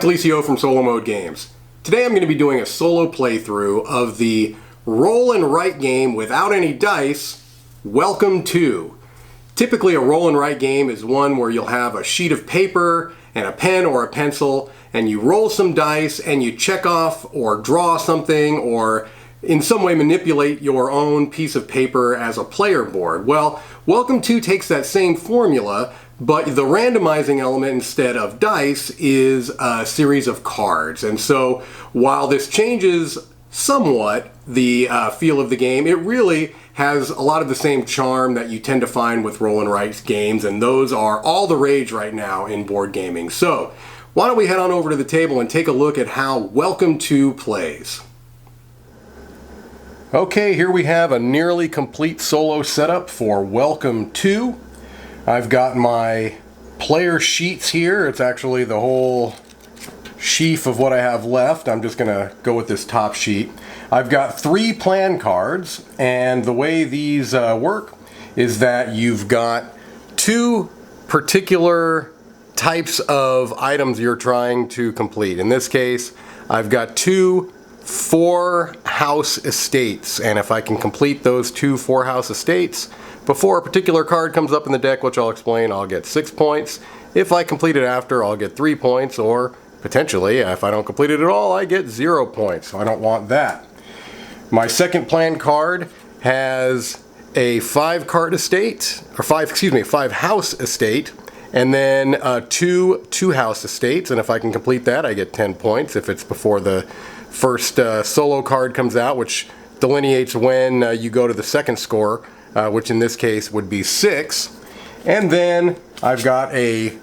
Felicio from Solo Mode Games. Today I'm going to be doing a solo playthrough of the roll and write game without any dice, Welcome To. Typically a roll and write game is one where you'll have a sheet of paper and a pen or a pencil and you roll some dice and you check off or draw something or in some way manipulate your own piece of paper as a player board. Well, Welcome To takes that same formula, but the randomizing element instead of dice is a series of cards. And so while this changes somewhat the feel of the game, it really has a lot of the same charm that you tend to find with roll and write games, and those are all the rage right now in board gaming. So why don't we head on over to the table and take a look at how Welcome To plays. Okay, here we have a nearly complete solo setup for Welcome To. I've got my player sheets here. It's actually the whole sheaf of what I have left. I'm just going to go with this top sheet. I've got 3 plan cards, and the way these work is that you've got 2 particular types of items you're trying to complete. In this case, I've got 2 4-house estates, and if I can complete those 2 4-house estates before a particular card comes up in the deck, which I'll explain, I'll get 6 points. If I complete it after, I'll get 3 points, or potentially, if I don't complete it at all, I get 0 points. So I don't want that. My second plan card has a 5-card estate, or 5-house estate, and then 2 2-house estates, and if I can complete that, I get 10 points if it's before the first solo card comes out, which delineates when you go to the second score, which in this case would be 6. And then I've got a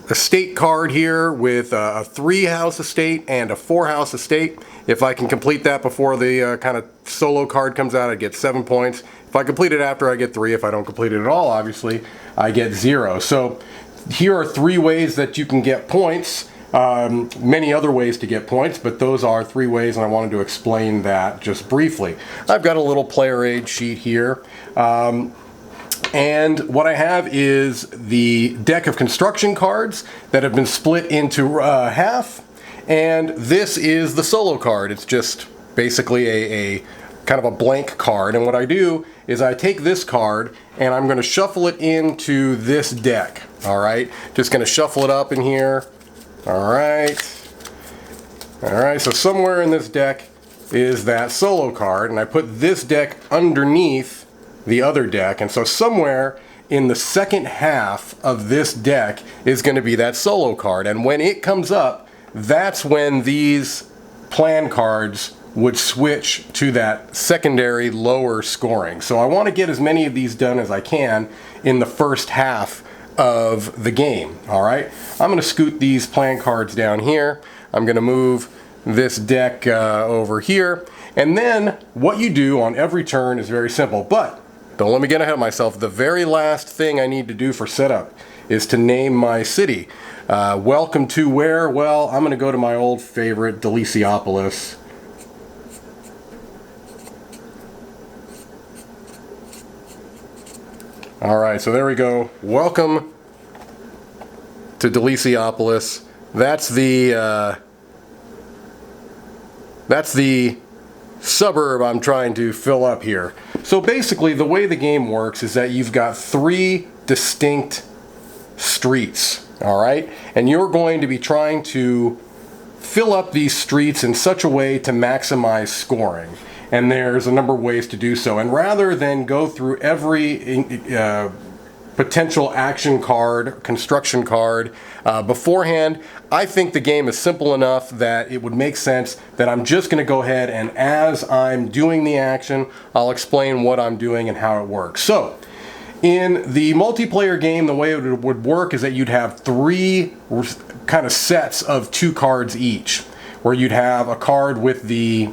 estate card here with a 3-house estate and a 4-house estate. If I can complete that before the kind of solo card comes out, I get 7 points. If I complete it after, I get 3. If I don't complete it at all, obviously, I get 0. So here are 3 ways that you can get points. Many other ways to get points, but those are 3 ways, and I wanted to explain that just briefly. I've got a little player aid sheet here, and what I have is the deck of construction cards that have been split into half, and this is the solo card. It's just basically a kind of a blank card, and what I do is I take this card and I'm going to shuffle it into this deck. Alright, just going to shuffle it up in here. Alright, so somewhere in this deck is that solo card, and I put this deck underneath the other deck, and so somewhere in the second half of this deck is going to be that solo card, and when it comes up, that's when these plan cards would switch to that secondary lower scoring. So I want to get as many of these done as I can in the first half of the game. Alright, I'm going to scoot these plan cards down here. I'm going to move this deck over here, and then what you do on every turn is very simple, but don't let me get ahead of myself. The very last thing I need to do for setup is to name my city. Welcome to where? Well, I'm going to go to my old favorite, Deliceopolis. Alright, so there we go. Welcome to Deliceopolis. That's the suburb I'm trying to fill up here. So basically the way the game works is that you've got 3 distinct streets, alright? And you're going to be trying to fill up these streets in such a way to maximize scoring. And there's a number of ways to do so. And rather than go through every potential action card, construction card beforehand, I think the game is simple enough that it would make sense that I'm just going to go ahead and as I'm doing the action, I'll explain what I'm doing and how it works. So, in the multiplayer game, the way it would work is that you'd have 3 kind of sets of 2 cards each, where you'd have a card with the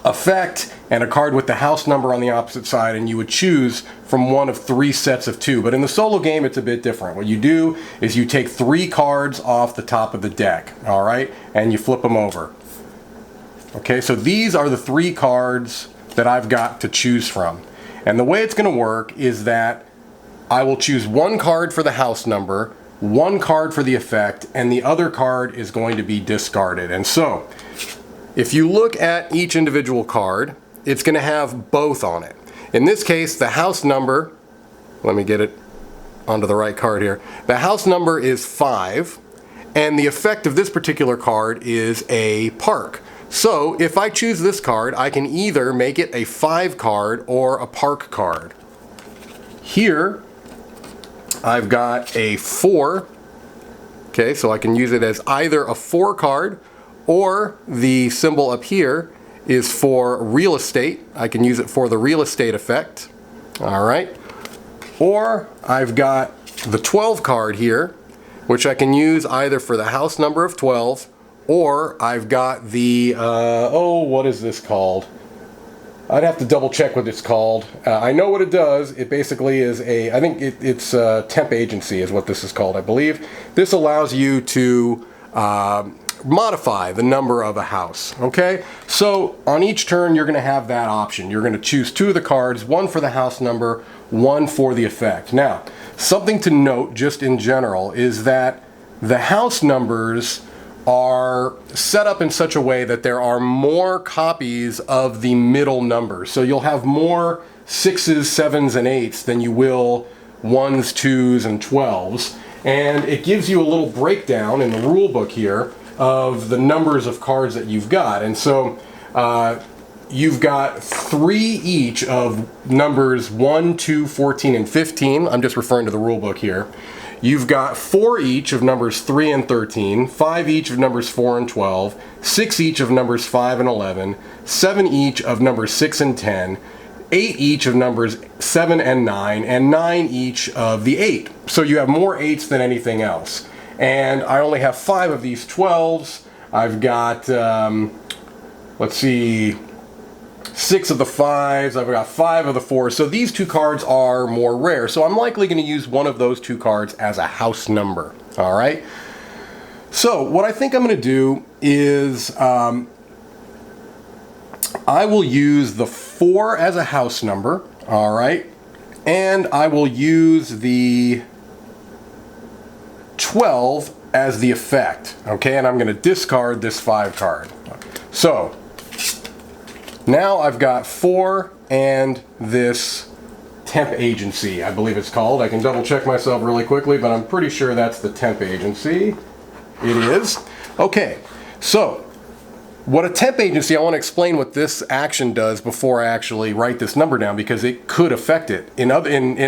effect and a card with the house number on the opposite side, and you would choose from one of 3 sets of 2. But in the solo game, it's a bit different. What you do is you take 3 cards off the top of the deck, alright, and you flip them over. Okay, so these are the 3 cards that I've got to choose from. And the way it's going to work is that I will choose 1 card for the house number, one card for the effect, and the other card is going to be discarded. And so, if you look at each individual card, it's going to have both on it. In this case, the house number, let me get it onto the right card here. The house number is 5, and the effect of this particular card is a park. So if I choose this card, I can either make it a 5 card or a park card. Here, I've got a 4. Okay, so I can use it as either a 4 card, or the symbol up here is for real estate. I can use it for the real estate effect. All right. Or I've got the 12 card here, which I can use either for the house number of 12, or I've got the, what is this called? I'd have to double check what it's called. I know what it does. It basically is I think it's temp agency is what this is called, I believe. This allows you to modify the number of a house, okay? So on each turn, you're gonna have that option. You're gonna choose 2 of the cards, 1 for the house number, 1 for the effect. Now, something to note just in general is that the house numbers are set up in such a way that there are more copies of the middle number. So you'll have more 6s, 7s, and 8s than you will 1s, 2s, and 12s. And it gives you a little breakdown in the rule book here of the numbers of cards that you've got. And so you've got 3 each of numbers 1, 2, 14, and 15. I'm just referring to the rule book here. You've got 4 each of numbers 3 and 13, 5 each of numbers 4 and 12, 6 each of numbers 5 and 11, 7 each of numbers 6 and 10, 8 each of numbers 7 and 9, and 9 each of the 8. So you have more 8s than anything else. And I only have 5 of these 12s. I've got, let's see, 6 of the 5s, I've got 5 of the 4s. So these 2 cards are more rare. So I'm likely going to use one of those 2 cards as a house number. All right. So what I think I'm going to do is I will use the 4 as a house number. All right. And I will use the 12 as the effect. Okay. And I'm going to discard this 5 card. So now I've got 4 and this temp agency, I believe it's called. I can double check myself really quickly, but I'm pretty sure that's the temp agency. It is. Okay, so what a temp agency, I want to explain what this action does before I actually write this number down, because it could affect it. In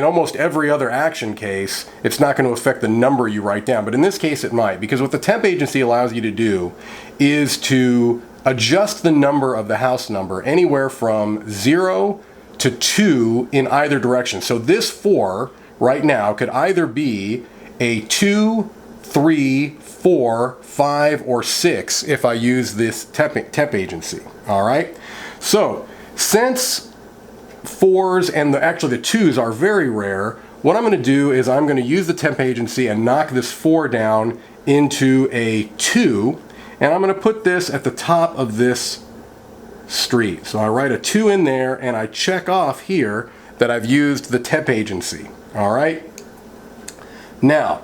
almost every other action case, it's not going to affect the number you write down, but in this case it might, because what the temp agency allows you to do is to adjust the number of the house number anywhere from 0 to 2 in either direction. So this 4 right now could either be a 2, 3, 4, 5, or 6 if I use this temp agency. All right. So since 4s and actually the 2s are very rare, what I'm going to do is I'm going to use the temp agency and knock this 4 down into a 2. And I'm going to put this at the top of this street. So I write a 2 in there, and I check off here that I've used the temp agency. All right. Now,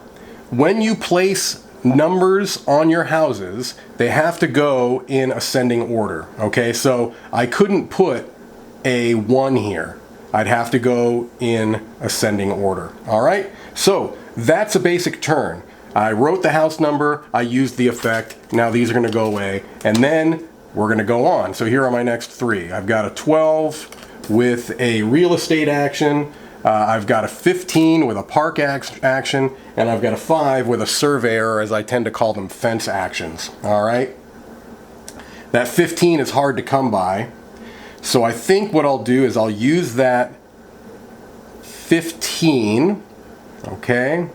when you place numbers on your houses, they have to go in ascending order. Okay, so I couldn't put a 1 here. I'd have to go in ascending order. All right. So that's a basic turn. I wrote the house number, I used the effect, now these are going to go away, and then we're going to go on. So here are my next 3. I've got a 12 with a real estate action, I've got a 15 with a park action, and I've got a 5 with a surveyor, as I tend to call them fence actions. All right. That 15 is hard to come by, so I think what I'll do is I'll use that 15, okay?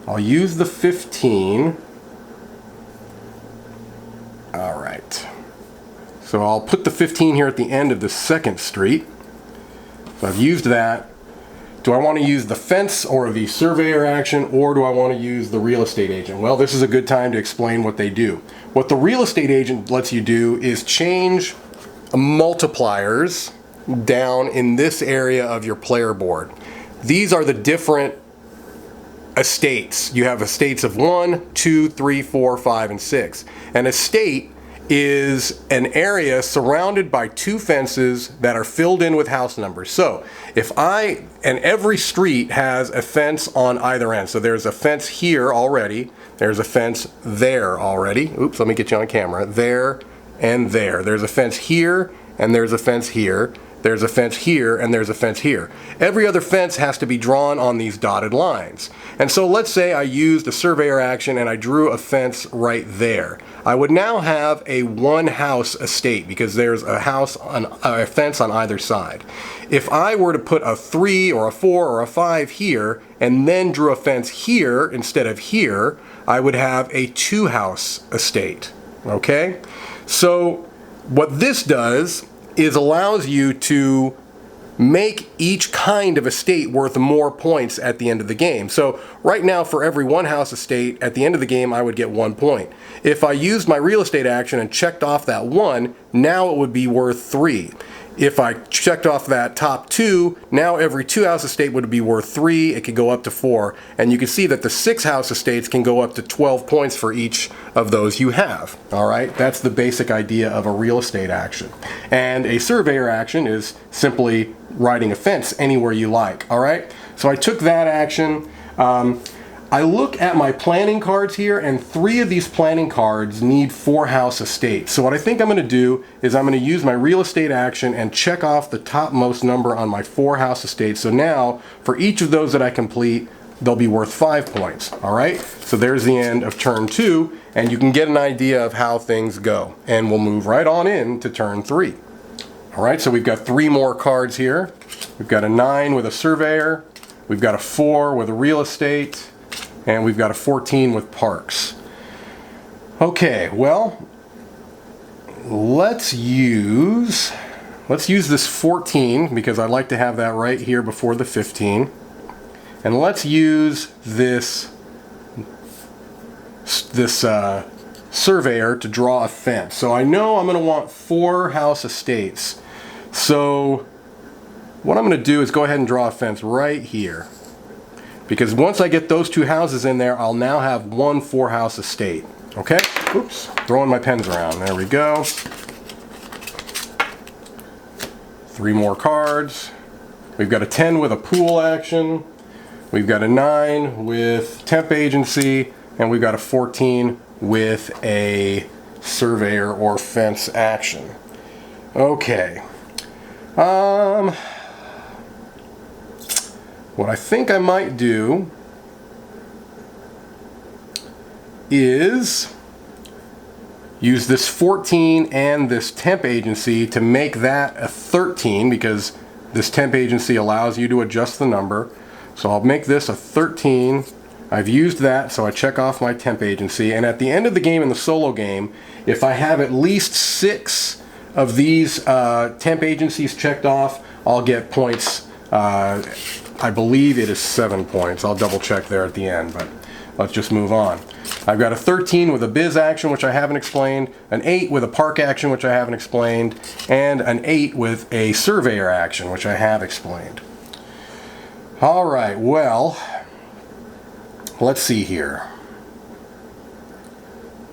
I'll use the 15. All right. So I'll put the 15 here at the end of the second street. So I've used that. Do I want to use the fence or the surveyor action, or do I want to use the real estate agent? Well, this is a good time to explain what they do. What the real estate agent lets you do is change multipliers down in this area of your player board. These are the different estates. You have estates of 1, 2, 3, 4, 5, and 6. An estate is an area surrounded by 2 fences that are filled in with house numbers. So and every street has a fence on either end. So there's a fence here already. There's a fence there already. Oops, let me get you on camera. There and there. There's a fence here and there's a fence here. There's a fence here and there's a fence here. Every other fence has to be drawn on these dotted lines. And so let's say I used a surveyor action and I drew a fence right there. I would now have a 1-house estate because there's a fence on either side. If I were to put a 3 or a 4 or a 5 here and then drew a fence here instead of here, I would have a 2-house estate. Okay? So what this does is allows you to make each kind of estate worth more points at the end of the game. So right now, for every 1-house estate, at the end of the game, I would get 1 point. If I used my real estate action and checked off that 1, now it would be worth 3. If I checked off that top 2, now every 2-house estate would be worth 3. It could go up to 4. And you can see that the 6-house estates can go up to 12 points for each of those you have. All right, that's the basic idea of a real estate action. And a surveyor action is simply writing a fence anywhere you like. All right, so I took that action. I look at my planning cards here, and 3 of these planning cards need 4-house estates. So what I think I'm going to do is I'm going to use my real estate action and check off the topmost number on my 4-house estate. So now, for each of those that I complete, they'll be worth 5 points. All right? So there's the end of turn 2, and you can get an idea of how things go. And we'll move right on in to turn 3. All right, so we've got 3 more cards here. We've got a 9 with a surveyor. We've got a 4 with a real estate. And we've got a 14 with parks. Okay, well, let's use this 14 because I like to have that right here before the 15. And let's use this surveyor to draw a fence. So I know I'm going to want 4-house estates. So what I'm going to do is go ahead and draw a fence right here. Because once I get those 2 houses in there, I'll now have 1 4-house estate. Okay? Oops, throwing my pens around. There we go. 3 more cards. We've got a 10 with a pool action. We've got a 9 with temp agency. And we've got a 14 with a surveyor or fence action. Okay. What I think I might do is use this 14 and this temp agency to make that a 13 because this temp agency allows you to adjust the number. So I'll make this a 13. I've used that, so I check off my temp agency. And at the end of the game in the solo game, if I have at least 6 of these temp agencies checked off, I'll get points. I believe it is 7 points. I'll double check there at the end, but let's just move on. I've got a 13 with a biz action, which I haven't explained, an 8 with a park action, which I haven't explained, and an 8 with a surveyor action, which I have explained. All right, well, let's see here.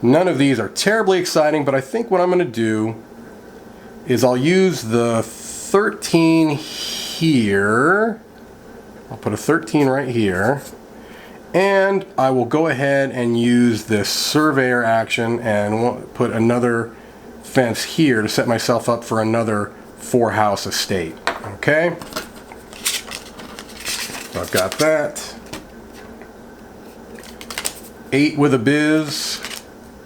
None of these are terribly exciting, but I think what I'm going to do is I'll use the 13 here. I'll put a 13 right here, and I will go ahead and use this surveyor action and put another fence here to set myself up for another 4-house estate. Okay, so I've got that. 8 with a biz,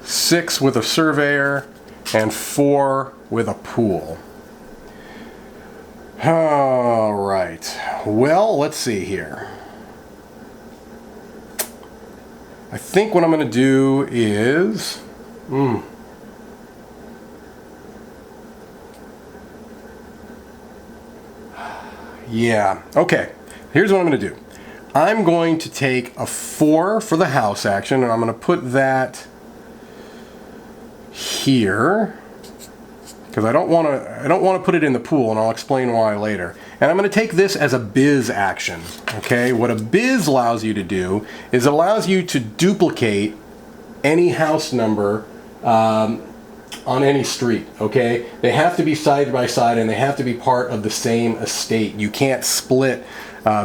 6 with a surveyor, and 4 with a pool. All right, well, let's see here. I think what I'm going to do is, yeah, okay, here's what I'm going to do. I'm going to take a 4 for the house action, and I'm going to put that here. because I don't want to put it in the pool, and I'll explain why later. And I'm going to take this as a biz action. Okay, what a biz allows you to do is it allows you to duplicate any house number on any street. Okay, they have to be side by side and they have to be part of the same estate. You can't split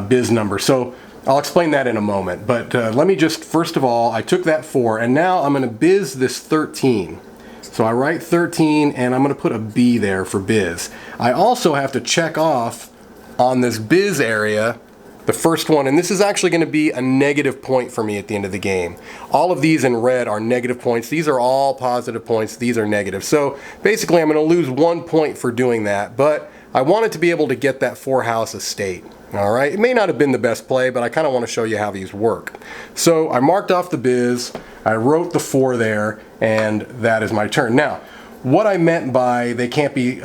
biz number. So I'll explain that in a moment, but let me just, first of all, I took that 4 and now I'm going to biz this 13. So I write 13 and I'm going to put a B there for biz. I also have to check off on this biz area the first one, and this is actually going to be a negative point for me at the end of the game. All of these in red are negative points. These are all positive points. These are negative. So basically I'm going to lose 1 point for doing that, but I wanted to be able to get that 4-house estate. All right, it may not have been the best play, but I kind of want to show you how these work. So I marked off the biz, I wrote the 4 there, and that is my turn. Now, what I meant by they can't be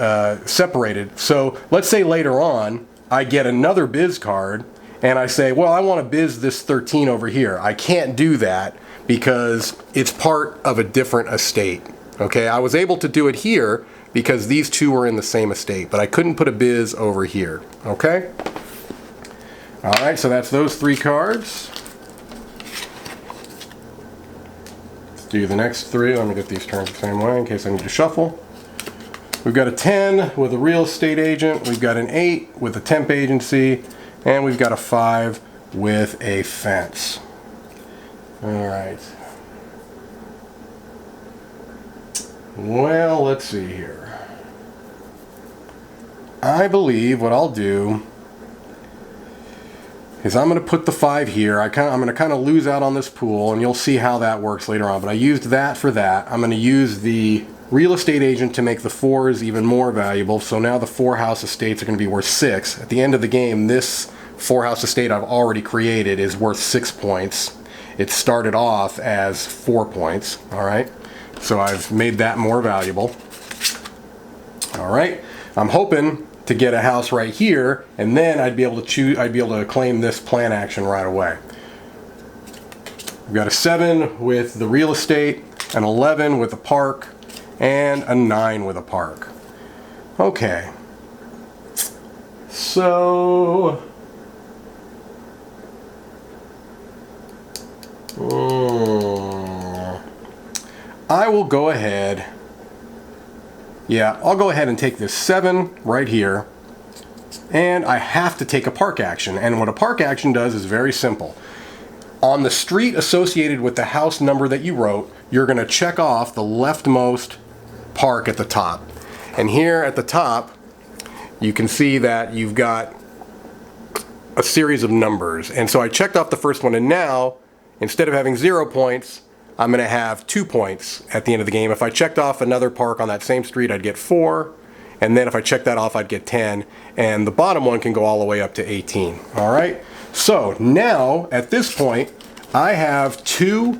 separated, so let's say later on I get another biz card, and I say, well, I want to biz this 13 over here. I can't do that because it's part of a different estate. Okay, I was able to do it here because these two were in the same estate, but I couldn't put a biz over here. Okay? All right, so that's those 3 cards. Let's do the next 3. Let me get these turned the same way in case I need to shuffle. We've got a 10 with a real estate agent. We've got an 8 with a temp agency. And we've got a 5 with a fence. All right. Well, let's see here. I believe what I'll do is I'm going to put the 5 here. I'm going to kind of lose out on this pool, and you'll see how that works later on. But I used that for that. I'm going to use the real estate agent to make the 4s even more valuable. So now the 4-house estates are going to be worth 6. At the end of the game, this 4-house estate I've already created is worth 6 points. It started off as 4 points. All right, so I've made that more valuable. All right, I'm hoping to get a house right here, and then I'd be able to claim this plan action right away. We've got a 7 with the real estate, an 11 with the park, and a 9 with a park. Okay, so I will go ahead. Yeah, I'll go ahead and take this 7 right here, and I have to take a park action. And what a park action does is very simple. On the street associated with the house number that you wrote, you're going to check off the leftmost park at the top. And here at the top, you can see that you've got a series of numbers. And so I checked off the first one, and now, instead of having 0 points, I'm going to have 2 points at the end of the game. If I checked off another park on that same street, I'd get 4. And then if I check that off, I'd get 10. And the bottom one can go all the way up to 18. All right? So now, at this point, I have 2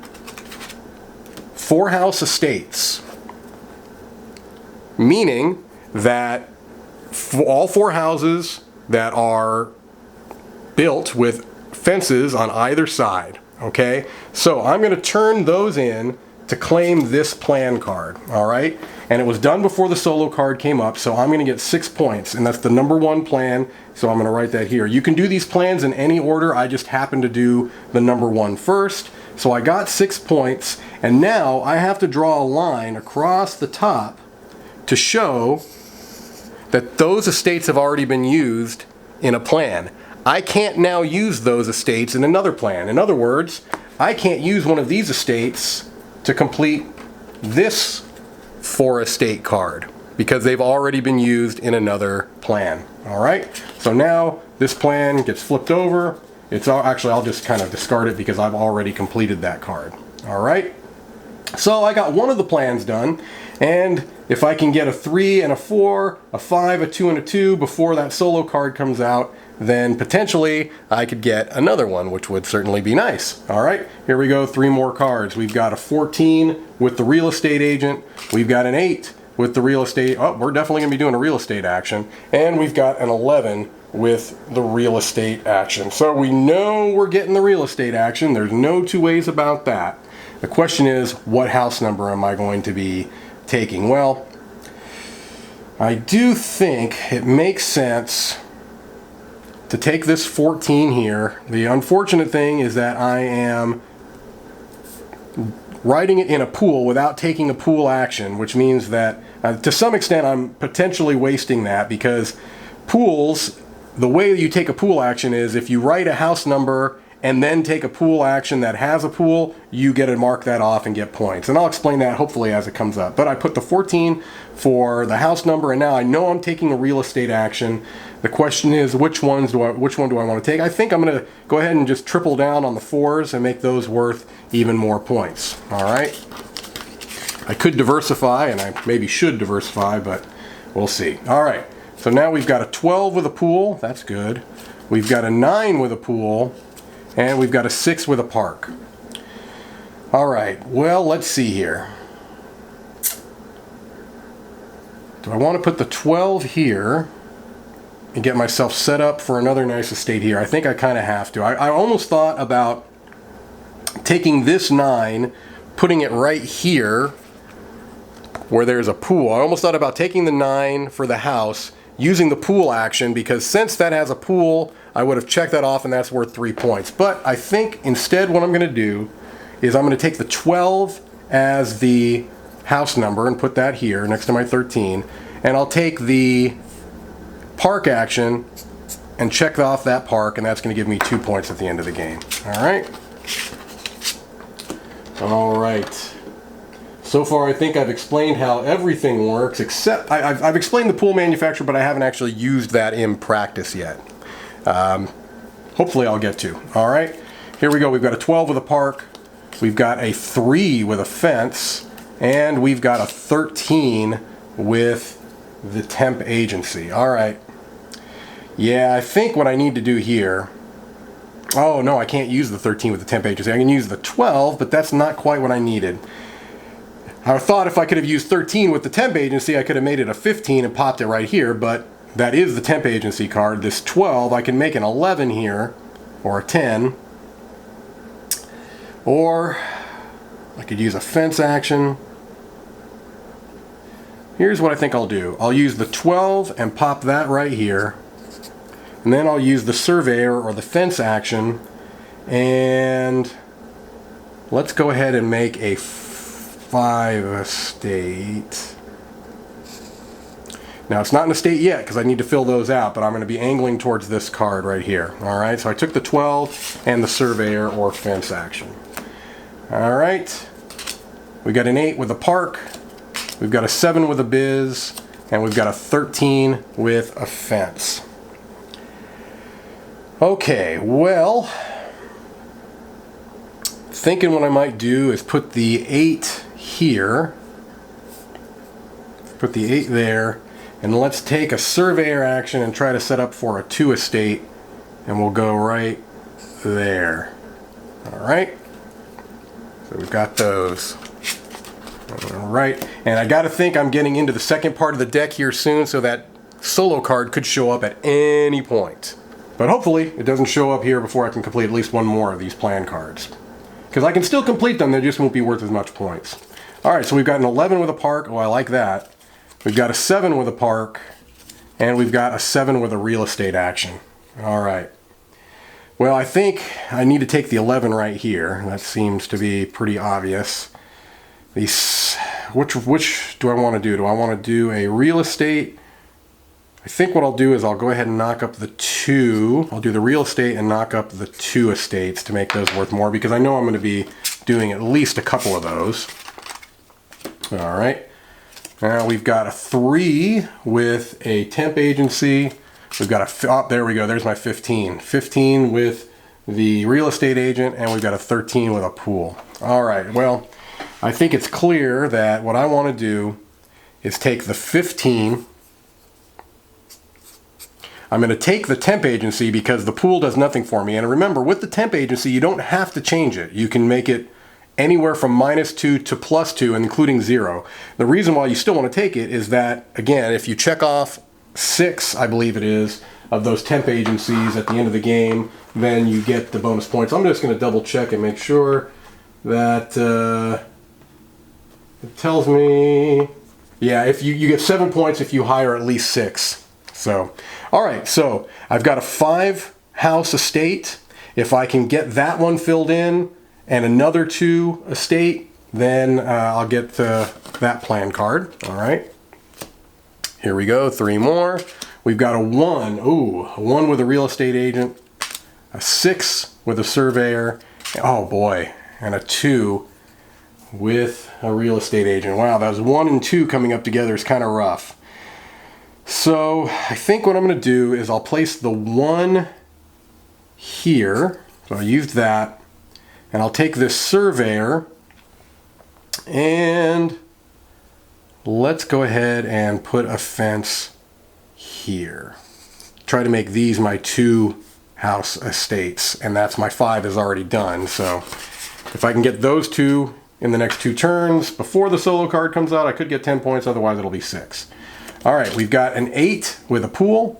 4-house estates. Meaning that all 4 houses that are built with fences on either side. Okay, so I'm going to turn those in to claim this plan card. All right, and it was done before the solo card came up, so I'm going to get 6 points, and that's the number 1 plan. So I'm going to write that here. You can do these plans in any order. I just happen to do the number 1 first. So I got 6 points, and now I have to draw a line across the top to show that those estates have already been used in a plan. I can't now use those estates in another plan. In other words, I can't use one of these estates to complete this 4 estate card because they've already been used in another plan. All right, so now this plan gets flipped over. Actually, I'll just kind of discard it because I've already completed that card. All right, so I got one of the plans done, and if I can get a 3 and a 4, a 5, a 2, and a 2 before that solo card comes out, then potentially I could get another one, which would certainly be nice. All right, here we go, 3 more cards. We've got a 14 with the real estate agent. We've got an 8 with the real estate. Oh, we're definitely gonna be doing a real estate action. And we've got an 11 with the real estate action. So we know we're getting the real estate action. There's no 2 ways about that. The question is, what house number am I going to be taking? Well, I do think it makes sense to take this 14 here. The unfortunate thing is that I am writing it in a pool without taking a pool action, which means that to some extent I'm potentially wasting that, because pools, the way you take a pool action is if you write a house number and then take a pool action that has a pool, you get to mark that off and get points. And I'll explain that hopefully as it comes up. But I put the 14 for the house number, and now I know I'm taking a real estate action. The question is, which one do I want to take? I think I'm going to go ahead and just triple down on the 4s and make those worth even more points. All right. I could diversify, and I maybe should diversify, but we'll see. All right. So now we've got a 12 with a pool. That's good. We've got a 9 with a pool. And we've got a 6 with a park. All right, well, let's see here. Do I want to put the 12 here and get myself set up for another nice estate here? I think I kind of have to. I almost thought about taking this 9, putting it right here where there's a pool. I almost thought about taking the 9 for the house, using the pool action, because since that has a pool, I would have checked that off and that's worth 3 points. But I think instead what I'm going to do is I'm going to take the 12 as the house number and put that here next to my 13. And I'll take the park action and check off that park, and that's going to give me 2 points at the end of the game. All right. All right. So far I think I've explained how everything works, except I've explained the pool manufacturer, but I haven't actually used that in practice yet. Hopefully I'll get to. All right, here we go. We've got a 12 with a park, we've got a 3 with a fence, and we've got a 13 with the temp agency. All right. Yeah, I think what I need to do here, oh no, I can't use the 13 with the temp agency. I can use the 12, but that's not quite what I needed. I thought if I could have used 13 with the temp agency, I could have made it a 15 and popped it right here, but that is the temp agency card. This 12, I can make an 11 here, or a 10. Or I could use a fence action. Here's what I think I'll do. I'll use the 12 and pop that right here. And then I'll use the surveyor or the fence action. And let's go ahead and make a 5 estate. Now it's not an estate yet because I need to fill those out, but I'm going to be angling towards this card right here. All right, so I took the 12 and the surveyor or fence action. All right, we got an 8 with a park, we've got a 7 with a biz, and we've got a 13 with a fence. Okay, well, thinking what I might do is put the 8 here, put the 8 there, and let's take a surveyor action and try to set up for a 2 estate, and we'll go right there. All right, so we've got those. All right, and I got to think I'm getting into the second part of the deck here soon, so that solo card could show up at any point. But hopefully it doesn't show up here before I can complete at least one more of these plan cards. Because I can still complete them, they just won't be worth as much points. All right, so we've got an 11 with a park. Oh, I like that. We've got a 7 with a park, and we've got a 7 with a real estate action. All right. Well, I think I need to take the 11 right here. That seems to be pretty obvious. These, which do I want to do? Do I want to do a real estate? I think what I'll do is I'll go ahead and knock up the 2. I'll do the real estate and knock up the 2 estates to make those worth more, because I know I'm going to be doing at least a couple of those. All right. Now we've got a 3 with a temp agency. We've got a, oh, there we go. There's my 15. 15 with the real estate agent, and we've got a 13 with a pool. All right. Well, I think it's clear that what I want to do is take the 15. I'm going to take the temp agency because the pool does nothing for me. And remember, with the temp agency, you don't have to change it. You can make it anywhere from -2 to +2, including 0. The reason why you still want to take it is that, again, if you check off 6, I believe it is, of those temp agencies at the end of the game, then you get the bonus points. I'm just going to double check and make sure that it tells me Yeah, if you get 7 points if you hire at least 6. So, all right, so I've got a 5-house estate. If I can get that one filled in and another 2 estate, then I'll get that plan card. All right. Here we go, 3 more. We've got a 1. Ooh, a 1 with a real estate agent, a 6 with a surveyor. Oh boy, and a 2 with a real estate agent. Wow, that was 1 and 2 coming up together is kind of rough. So I think what I'm going to do is I'll place the 1 here. So I used that, and I'll take this surveyor, and let's go ahead and put a fence here. Try to make these my 2-house estates, and that's my 5 is already done. So if I can get those 2 in the next 2 turns before the solo card comes out, I could get 10 points, otherwise it'll be 6. All right, we've got an 8 with a pool,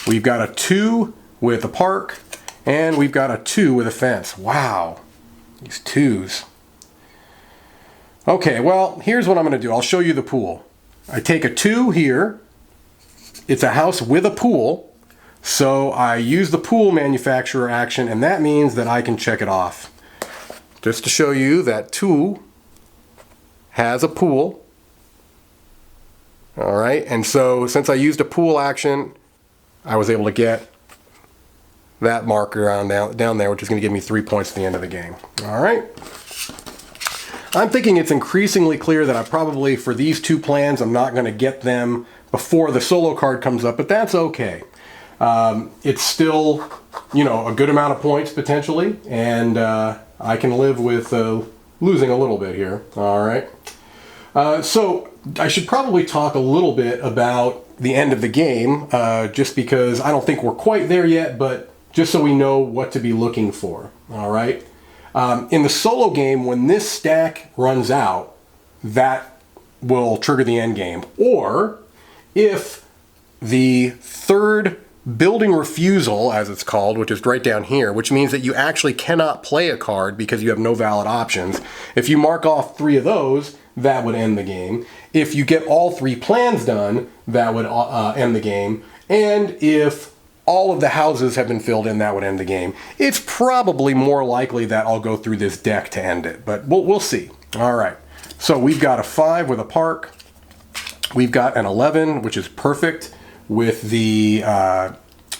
we've got a 2 with a park, and we've got a 2 with a fence. Wow, these 2s. Okay, well, here's what I'm going to do. I'll show you the pool. I take a 2 here. It's a house with a pool, so I use the pool manufacturer action, and that means that I can check it off. Just to show you that 2 has a pool. All right, and so since I used a pool action, I was able to get that marker down there, which is going to give me 3 points at the end of the game. All right. I'm thinking it's increasingly clear that I probably, for these 2 plans, I'm not going to get them before the solo card comes up, but that's okay. It's still, a good amount of points potentially, and I can live with losing a little bit here. All right. So I should probably talk a little bit about the end of the game, just because I don't think we're quite there yet, but just so we know what to be looking for. All right. In the solo game, when this stack runs out, that will trigger the end game. Or if the 3rd building refusal, as it's called, which is right down here, which means that you actually cannot play a card because you have no valid options. If you mark off 3 of those, that would end the game. If you get all 3 plans done, that would end the game. And if all of the houses have been filled in, that would end the game. It's probably more likely that I'll go through this deck to end it, but we'll see. All right, so we've got a 5 with a park. We've got an 11, which is perfect with the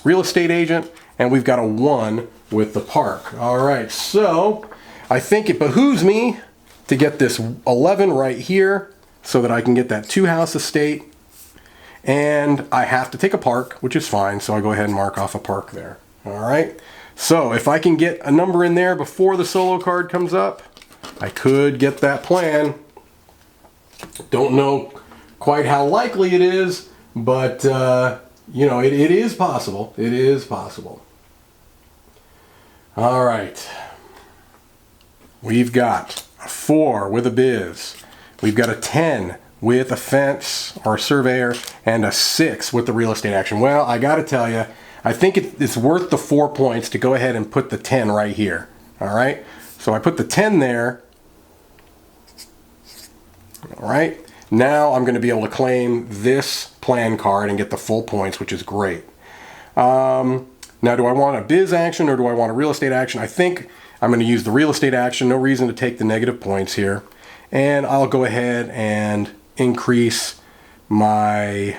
real estate agent, and we've got a 1 with the park. All right, so I think it behooves me to get this 11 right here so that I can get that 2-house estate. And I have to take a park, which is fine, so I go ahead and mark off a park there. All right, so if I can get a number in there before the solo card comes up, I could get that plan. Don't know quite how likely it is, but it is possible. It is possible. All right, we've got a 4 with a biz. We've got a 10 with a fence or a surveyor, and a 6 with the real estate action. Well, I got to tell you, I think it's worth the 4 points to go ahead and put the 10 right here. All right, so I put the 10 there. All right, now I'm going to be able to claim this plan card and get the full points, which is great. Now, do I want a biz action or do I want a real estate action? I think I'm going to use the real estate action. No reason to take the negative points here. And I'll go ahead and increase my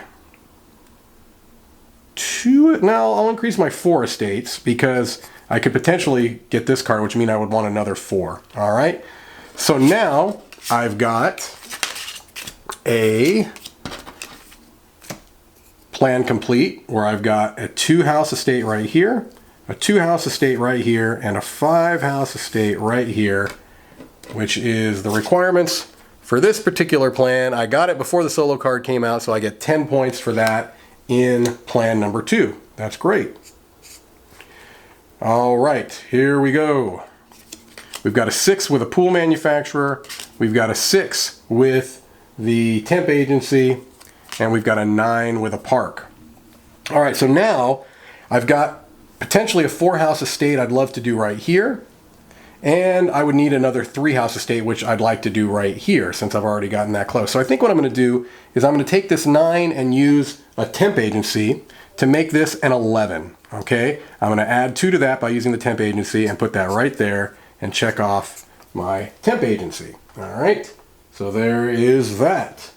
I'll increase my 4 estates because I could potentially get this card, which means I would want another 4. All right, so now I've got a plan complete where I've got a 2-house estate right here, a 2-house estate right here, and a 5-house estate right here, which is the requirements for this particular plan. I got it before the solo card came out, so I get 10 points for that in plan number 2. That's great. All right, here we go. We've got a 6 with a pool manufacturer. We've got a 6 with the temp agency, and we've got a 9 with a park. All right, so now I've got potentially a 4-house estate I'd love to do right here. And I would need another 3-house estate, which I'd like to do right here since I've already gotten that close. So I think what I'm going to do is I'm going to take this 9 and use a temp agency to make this an 11. Okay, I'm going to add 2 to that by using the temp agency and put that right there and check off my temp agency. All right, so there is that.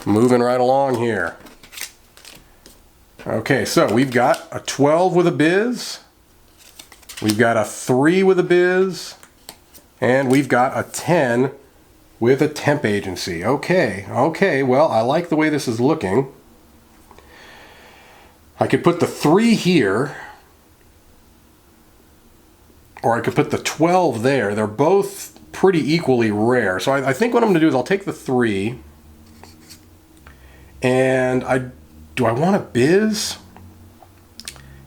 Moving right along here. Okay, so we've got a 12 with a biz. We've got a 3 with a biz, and we've got a 10 with a temp agency. Okay, well, I like the way this is looking. I could put the 3 here, or I could put the 12 there. They're both pretty equally rare. So I think what I'm going to do is I'll take the 3, and do I want a biz?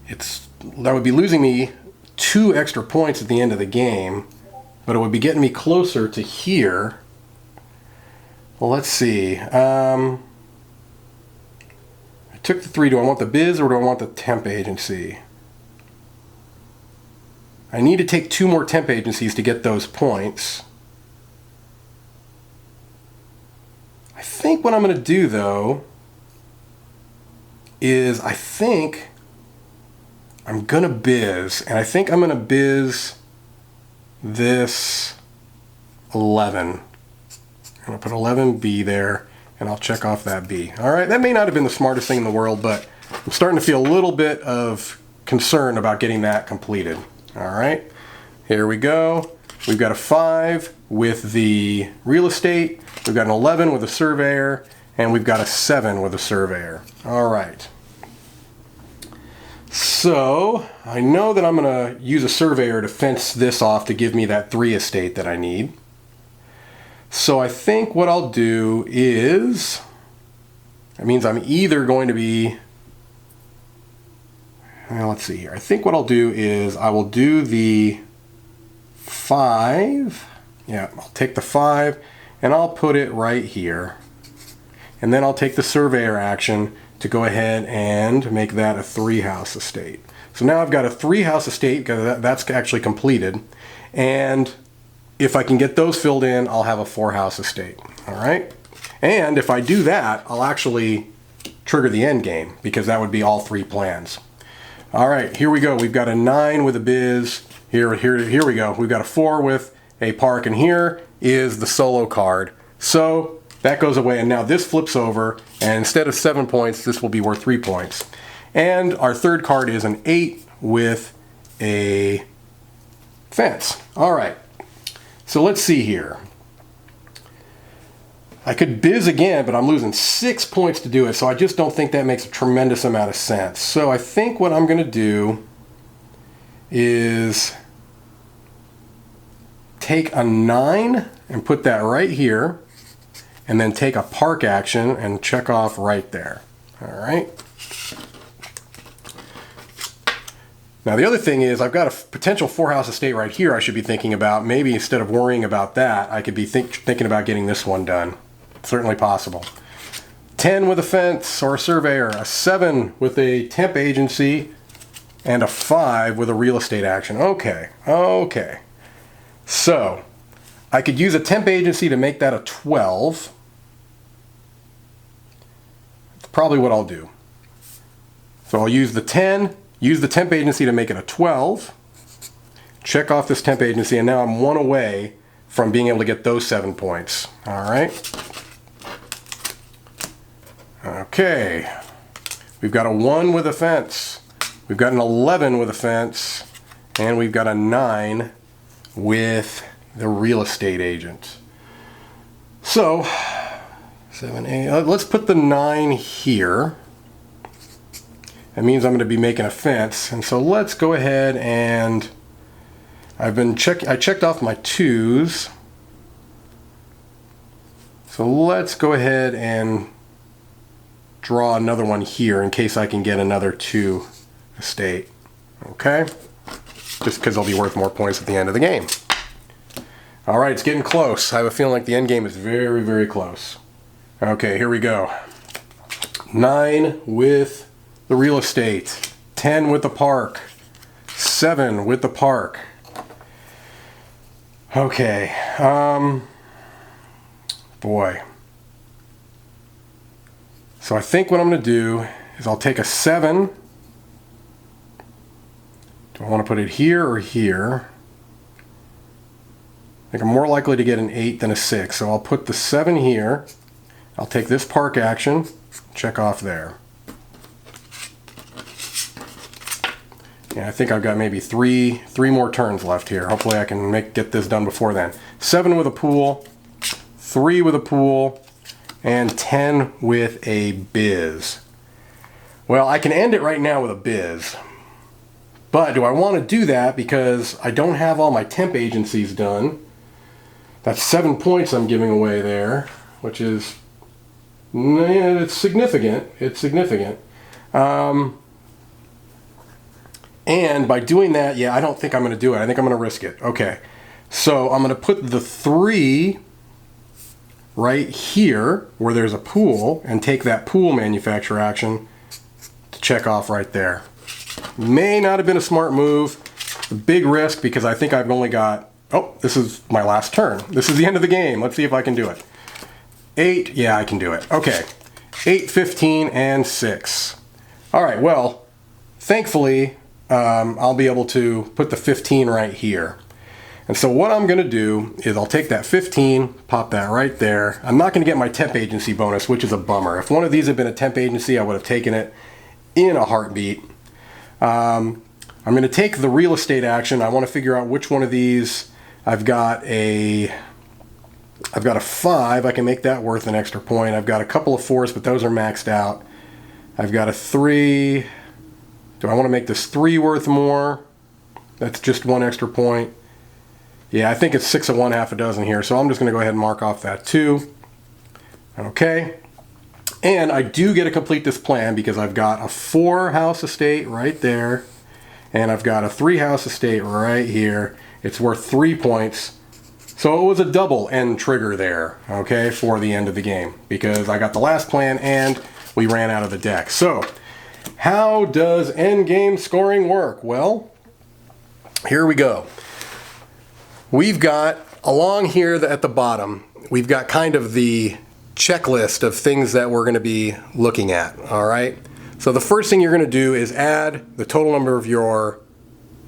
That would be losing me 2 extra points at the end of the game, but it would be getting me closer to here. Well, let's see. I took the 3. Do I want the biz or do I want the temp agency? I need to take 2 more temp agencies to get those points. I think what I'm going to do, though, is I think I'm going to biz, and I think I'm going to biz this 11. I'm going to put 11B there, and I'll check off that B. All right, that may not have been the smartest thing in the world, but I'm starting to feel a little bit of concern about getting that completed. All right, here we go. We've got a 5 with the real estate, we've got an 11 with a surveyor, and we've got a 7 with a surveyor. All right. So I know that I'm going to use a surveyor to fence this off to give me that 3 estate that I need. So I think what I'll do is, that means I'm either going to be, well, let's see here. I think what I'll do is I will do the 5. Yeah, I'll take the 5 and I'll put it right here. And then I'll take the surveyor action to go ahead and make that a 3-house estate. So now I've got a 3-house estate because that's actually completed. And if I can get those filled in, I'll have a 4-house estate. All right. And if I do that, I'll actually trigger the end game because that would be all 3 plans. All right, here we go. We've got a 9 with a biz. Here we go. We've got a 4 with a park, and here is the solo card. So that goes away, and now this flips over, and instead of 7 points, this will be worth 3 points. And our third card is an 8 with a fence. All right, so let's see here. I could biz again, but I'm losing 6 points to do it, so I just don't think that makes a tremendous amount of sense. So I think what I'm going to do is take a 9 and put that right here, and then take a park action and check off right there. All right. Now the other thing is I've got a potential 4-house estate right here I should be thinking about. Maybe instead of worrying about that, I could be thinking about getting this one done. Certainly possible. 10 with a fence or a surveyor, a 7 with a temp agency, and a 5 with a real estate action. Okay. So I could use a temp agency to make that a 12. Probably what I'll do. So I'll use the 10, use the temp agency to make it a 12, check off this temp agency, and now I'm 1 away from being able to get those 7 points. All right. Okay. We've got a 1 with a fence. We've got an 11 with a fence, and we've got a 9 with the real estate agent. So 7, 8. Let's put the 9 here. That means I'm going to be making a fence, and so let's go ahead and I checked off my 2s. So let's go ahead and draw another one here in case I can get another 2 estate. Okay, just because they'll be worth more points at the end of the game. All right, it's getting close. I have a feeling like the end game is very, very close. Okay, here we go. 9 with the real estate, 10 with the park, 7 with the park. Okay, boy. So I think what I'm going to do is I'll take a 7. Do I want to put it here or here? I think I'm more likely to get an 8 than a 6, so I'll put the 7 here. I'll take this park action, check off there. Yeah, I think I've got maybe three more turns left here. Hopefully I can get this done before then. 7 with a pool, 3 with a pool, and 10 with a biz. Well, I can end it right now with a biz. But do I want to do that because I don't have all my temp agencies done? That's 7 points I'm giving away there, which is, it's significant. It's significant. And by doing that, yeah, I don't think I'm going to do it. I think I'm going to risk it. Okay, so I'm going to put the 3 right here where there's a pool and take that pool manufacture action to check off right there. May not have been a smart move. A big risk because I think I've only got, oh, this is my last turn. This is the end of the game. Let's see if I can do it. 8, yeah, I can do it. Okay, 8, 15, and 6. All right, well, thankfully, I'll be able to put the 15 right here. And so what I'm going to do is I'll take that 15, pop that right there. I'm not going to get my temp agency bonus, which is a bummer. If one of these had been a temp agency, I would have taken it in a heartbeat. I'm going to take the real estate action. I want to figure out which one of these. I've got a 5. I can make that worth an extra point. I've got a couple of 4s, but those are maxed out. I've got a 3. Do I want to make this 3 worth more? That's just 1 extra point. Yeah, I think it's 6 of 1, half a dozen here, so I'm just going to go ahead and mark off that 2. Okay. And I do get to complete this plan because I've got a 4-house estate right there, and I've got a 3-house estate right here. It's worth 3 points. So it was a double end trigger there, okay, for the end of the game because I got the last plan and we ran out of the deck. So how does endgame scoring work? Well, here we go. We've got, along here at the bottom, we've got kind of the checklist of things that we're going to be looking at, all right? So the first thing you're going to do is add the total number of your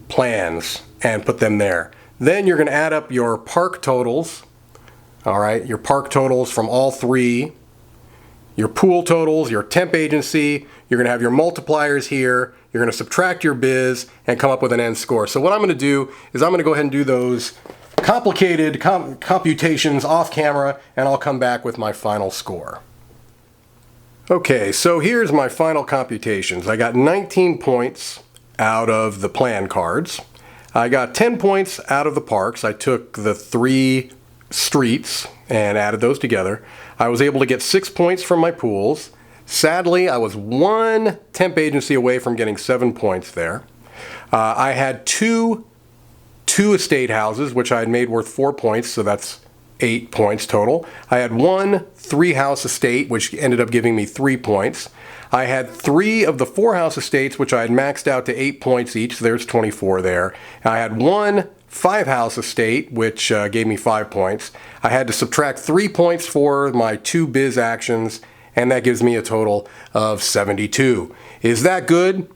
plans and put them there. Then you're going to add up your park totals, all right? Your park totals from all 3, your pool totals, your temp agency. You're going to have your multipliers here. You're going to subtract your biz and come up with an end score. So what I'm going to do is I'm going to go ahead and do those complicated computations off camera, and I'll come back with my final score. Okay, so here's my final computations. I got 19 points out of the plan cards. I got 10 points out of the parks. I took the 3 streets and added those together. I was able to get 6 points from my pools. Sadly, I was 1 temp agency away from getting 7 points there. I had two estate houses, which I had made worth 4 points, so that's 8 points total. I had 1 3-house estate, which ended up giving me 3 points. I had 3 of the 4-house estates, which I had maxed out to 8 points each, so there's 24 there. I had 1 5-house estate, which gave me 5 points. I had to subtract 3 points for my 2 biz actions, and that gives me a total of 72. Is that good?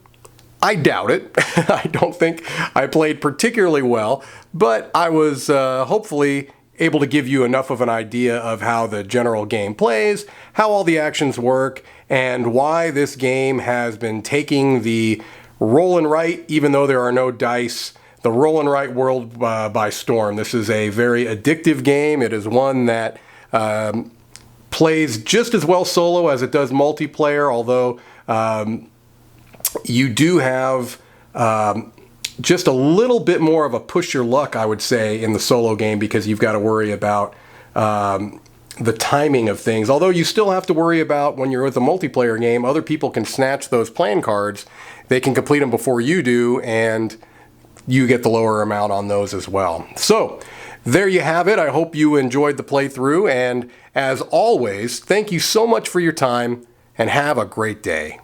I doubt it. I don't think I played particularly well, but I was hopefully able to give you enough of an idea of how the general game plays, how all the actions work, and why this game has been taking the roll and write, even though there are no dice, the roll and write world by storm. This is a very addictive game. It is one that plays just as well solo as it does multiplayer, although you do have just a little bit more of a push your luck, I would say, in the solo game because you've got to worry about the timing of things. Although you still have to worry about when you're with a multiplayer game, other people can snatch those playing cards. They can complete them before you do, and you get the lower amount on those as well. So there you have it. I hope you enjoyed the playthrough, and as always, thank you so much for your time, and have a great day.